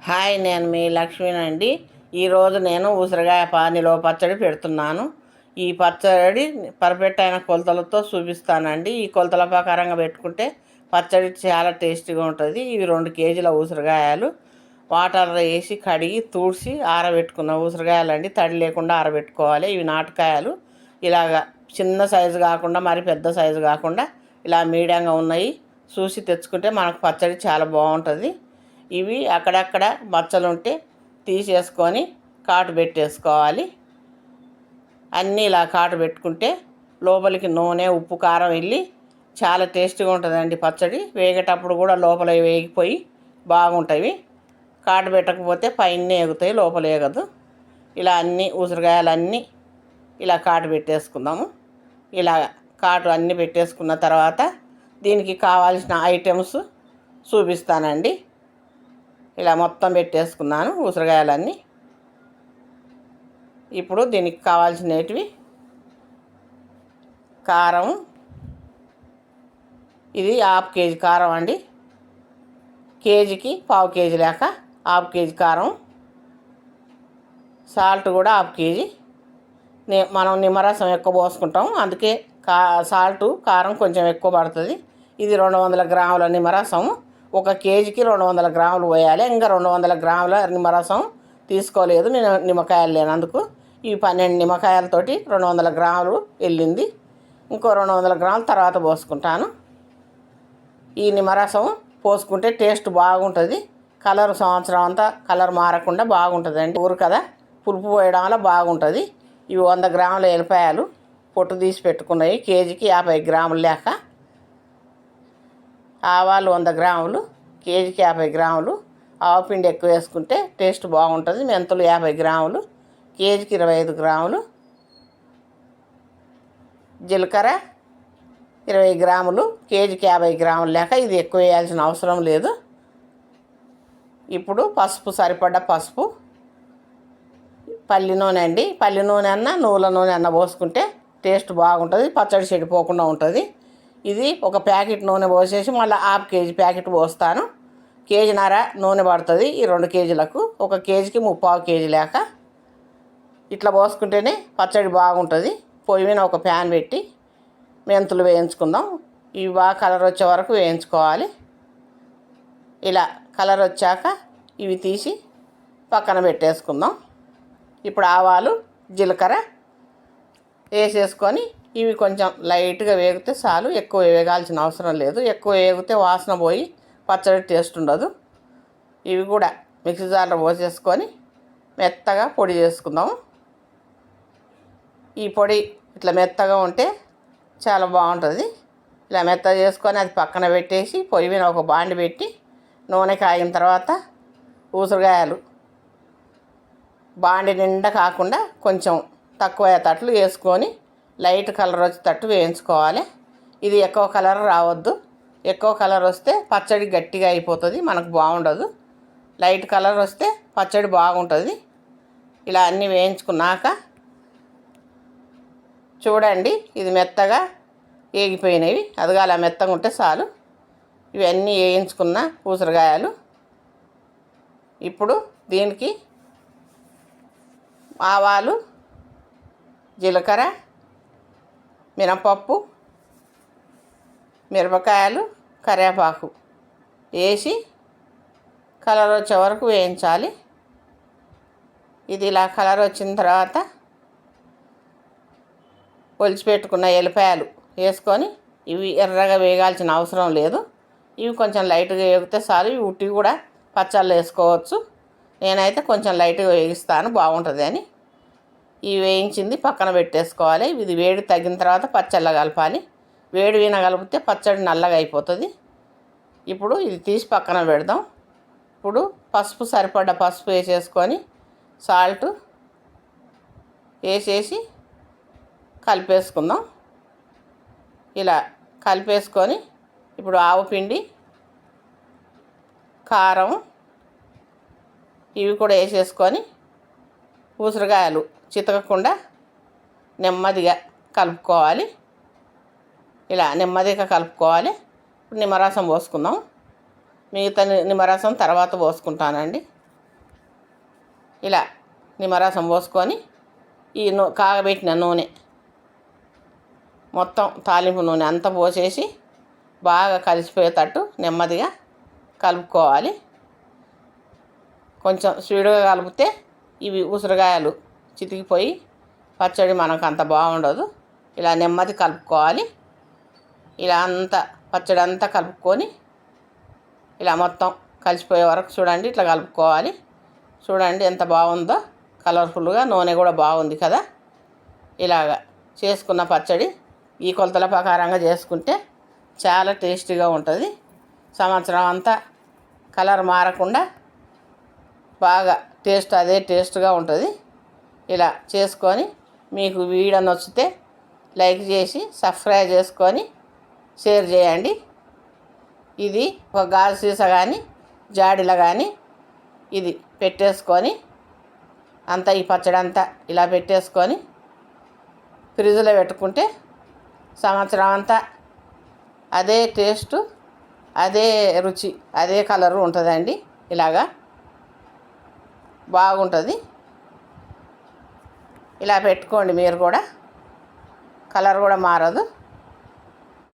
Hi, నేను మీ లక్ష్మీనండి. ఈరోజు నేను ఉసిరికాయ నిలువ పచ్చడి పెడుతున్నాను. ఈ పచ్చడి పర్ఫెక్ట్ అయిన కొలతలతో చూపిస్తానండి. ఈ కొలతల ప్రకారంగా పెట్టుకుంటే పచ్చడి చాలా టేస్టీగా ఉంటుంది. ఇవి 2 కేజీల ఉసిరికాయలు వాటర్లో వేసి కడిగి తూడ్చి ఆరబెట్టుకున్న ఉసిరికాయలండి. తడి లేకుండా ఆరబెట్టుకోవాలి. ఇవి నాటుకాయలు. ఇలాగా చిన్న సైజు కాకుండా మరి పెద్ద సైజు కాకుండా ఇలా మీడియంగా ఉన్నాయి. చూసి తెచ్చుకుంటే మనకు పచ్చడి చాలా బాగుంటుంది. ఇవి అక్కడక్కడ మచ్చలు ఉంటే తీసేసుకొని కాటు పెట్టేసుకోవాలి. అన్నీ ఇలా కాటు పెట్టుకుంటే లోపలికి నూనె, ఉప్పు, కారం వెళ్ళి చాలా టేస్టీగా ఉంటుందండి పచ్చడి. వేగేటప్పుడు కూడా లోపల వేగిపోయి బాగుంటాయి. కాటు పెట్టకపోతే పైన ఎగుతాయి, లోపల ఎగదు. ఇలా అన్నీ ఉసిరికాయలన్నీ ఇలా కాటు పెట్టేసుకుందాము. ఇలా కాటు అన్నీ పెట్టేసుకున్న తర్వాత దీనికి కావాల్సిన ఐటమ్స్ చూపిస్తానండి. ఇలా మొత్తం పెట్టేసుకున్నాను ఉసిరికాయలన్నీ. ఇప్పుడు దీనికి కావాల్సినవి కారం. ఇది 1/2 కేజీ కారం అండి. కేజీకి 1/4 కేజీ లేక 1/2 కేజీ కారం. సాల్ట్ కూడా 1/2 కేజీ. మనం నిమ్మరసం ఎక్కువ పోసుకుంటాం, అందుకే సాల్టు కారం కొంచెం ఎక్కువ పడుతుంది. ఇది 200 గ్రాముల నిమ్మరసం. 1 కేజీకి 200 గ్రాములు పోయాలి. ఇంకా 200 గ్రాముల నిమ్మరసం తీసుకోలేదు నేను, నిమ్మకాయలు లేనందుకు. ఈ 12 నిమ్మకాయలతోటి 200 గ్రాములు వెళ్ళింది. ఇంకో 200 గ్రాములు తర్వాత పోసుకుంటాను. ఈ నిమ్మరసం పోసుకుంటే టేస్ట్ బాగుంటుంది. కలర్ సంవత్సరం అంతా కలర్ మారకుండా బాగుంటుందండి. ఊరు కదా, పులుపు పోయడం వల్ల బాగుంటుంది. ఇవి 100 గ్రాముల ఎల్లిపాయలు పొట్టు తీసి పెట్టుకున్నాయి. కేజీకి 50 గ్రాములు లేక. ఆవాలు 100 గ్రాములు, కేజీకి 50 గ్రాములు. ఆవపిండి ఎక్కువ వేసుకుంటే టేస్ట్ బాగుంటుంది. మెంతులు 50 గ్రాములు, కేజీకి 25 గ్రాములు. జీలకర్ర 20 గ్రాములు, కేజీకి 50 గ్రాములు లేక. ఇది ఎక్కువ వేయాల్సిన అవసరం లేదు. ఇప్పుడు పసుపు, సరిపడ్డ పసుపు. పల్లి నూనె అండి. పల్లి నూనె అన్న నువ్వుల నూనె అన్న పోసుకుంటే టేస్ట్ బాగుంటుంది, పచ్చడి చెడిపోకుండా ఉంటుంది. ఇది 1 ప్యాకెట్ నూనె పోసేసి మళ్ళీ 1/2 కేజీ ప్యాకెట్ పోస్తాను. కేజీన్నర నూనె పడుతుంది ఈ 2 కేజీలకు. 1 కేజీకి 3/4 కేజీ లేక. ఇట్లా పోసుకుంటేనే పచ్చడి బాగుంటుంది. పొయ్యి మీద ఒక ప్యాన్ పెట్టి మెంతులు వేయించుకుందాం. ఇవి బాగా కలర్ వచ్చే వరకు వేయించుకోవాలి. ఇలా కలర్ వచ్చాక ఇవి తీసి పక్కన పెట్టేసుకుందాం. ఇప్పుడు ఆవాలు, జీలకర్ర వేసేసుకొని ఇవి కొంచెం లైట్గా వేగితే చాలు. ఎక్కువ వేగాల్సిన అవసరం లేదు. ఎక్కువ వేగితే వాసన పోయి పచ్చడి టేస్ట్ ఉండదు. ఇవి కూడా మిక్సీ జార్లో పోసేసుకొని మెత్తగా పొడి చేసుకుందాము. ఈ పొడి ఇట్లా మెత్తగా ఉంటే చాలా బాగుంటుంది. ఇలా మెత్తగా చేసుకొని అది పక్కన పెట్టేసి పొయ్యి మీద ఒక బాండి పెట్టి నూనె కాగిన తర్వాత ఉసిరికాయలు బాండి నిండా కాకుండా కొంచెం తక్కువ అయ్యేటట్లు వేసుకొని లైట్ కలర్ వచ్చేటట్టు వేయించుకోవాలి. ఇది ఎక్కువ కలర్ రావద్దు. ఎక్కువ కలర్ వస్తే పచ్చడి గట్టిగా అయిపోతుంది, మనకు బాగుండదు. లైట్ కలర్ వస్తే పచ్చడి బాగుంటుంది. ఇలా అన్నీ వేయించుకున్నాక చూడండి, ఇది మెత్తగా వేగిపోయినవి. అదిగా అలా మెత్తగా ఉంటే చాలు. ఇవన్నీ వేయించుకున్న ఉసిరికాయలు. ఇప్పుడు దీనికి ఆవాలు, జీలకర్ర, మినపప్పు, మిరపకాయలు, కరివేపాకు వేసి కలర్ వచ్చే వరకు వేయించాలి. ఇది ఇలా కలర్ వచ్చిన తర్వాత ఒలిచిపెట్టుకున్న ఎల్లిపాయలు వేసుకొని ఇవి ఎర్రగా వేగాల్సిన అవసరం లేదు. ఇవి కొంచెం లైట్గా వేగితే చాలు. ఇవి ఉట్టి కూడా పచ్చళ్ళు వేసుకోవచ్చు. నేనైతే కొంచెం లైట్గా వేగిస్తాను, బాగుంటుంది అని. ఇవి వేయించింది పక్కన పెట్టేసుకోవాలి. ఇది వేడి తగ్గిన తర్వాత పచ్చళ్ళ కలపాలి. వేడి వీణ కలిపితే పచ్చడి నల్లగా అయిపోతుంది. ఇప్పుడు ఇది తీసి పక్కన పెడదాం. ఇప్పుడు పసుపు, సరిపడ్డ పసుపు వేసేసుకొని సాల్ట్ వేసేసి కలిపేసుకుందాం. ఇలా కలిపేసుకొని ఇప్పుడు ఆవపిండి, కారం ఇవి కూడా వేసేసుకొని ఉసిరికాయలు చితకకుండా నెమ్మదిగా కలుపుకోవాలి. ఇలా నెమ్మదిగా కలుపుకోవాలి. ఇప్పుడు నిమ్మరసం పోసుకుందాం. మిగతా నిమ్మరసం తర్వాత పోసుకుంటానండి. ఇలా నిమ్మరసం పోసుకొని ఈ కాగబెట్టిన నూనె మొత్తం తాలింపు నూనె అంతా పోసేసి బాగా కలిసిపోయేటట్టు నెమ్మదిగా కలుపుకోవాలి. కొంచెం స్పీడ్గా కలిపితే ఇవి ఉసిరికాయలు చితికిపోయి పచ్చడి మనకు అంత బాగుండదు. ఇలా నెమ్మది కలుపుకోవాలి. ఇలా అంతా పచ్చడి అంతా కలుపుకొని ఇలా మొత్తం కలిసిపోయే వరకు చూడండి, ఇట్లా కలుపుకోవాలి. చూడండి ఎంత బాగుందో, కలర్ఫుల్గా, నూనె కూడా బాగుంది కదా. ఇలాగ చేసుకున్న పచ్చడి ఈ కొలతల ప్రకారంగా చేసుకుంటే చాలా టేస్టీగా ఉంటుంది. సంవత్సరం అంతా కలర్ మారకుండా బాగా అదే టేస్ట్గా ఉంటుంది. ఇలా చేసుకొని మీకు వీడియో నచ్చితే లైక్ చేసి సబ్స్క్రైబ్ చేసుకొని షేర్ చేయండి. ఇది ఒక గాజు సీసా కానీ జాడీలో కానీ ఇది పెట్టేసుకొని అంతా ఈ పచ్చడి అంతా ఇలా పెట్టేసుకొని ఫ్రిడ్జ్లో పెట్టుకుంటే సంవత్సరం అంతా అదే టేస్టు, అదే రుచి, అదే కలరు ఉంటుందండి. ఇలాగా బాగుంటుంది. ఇలా పెట్టుకోండి మీరు కూడా, కలర్ కూడా మారదు.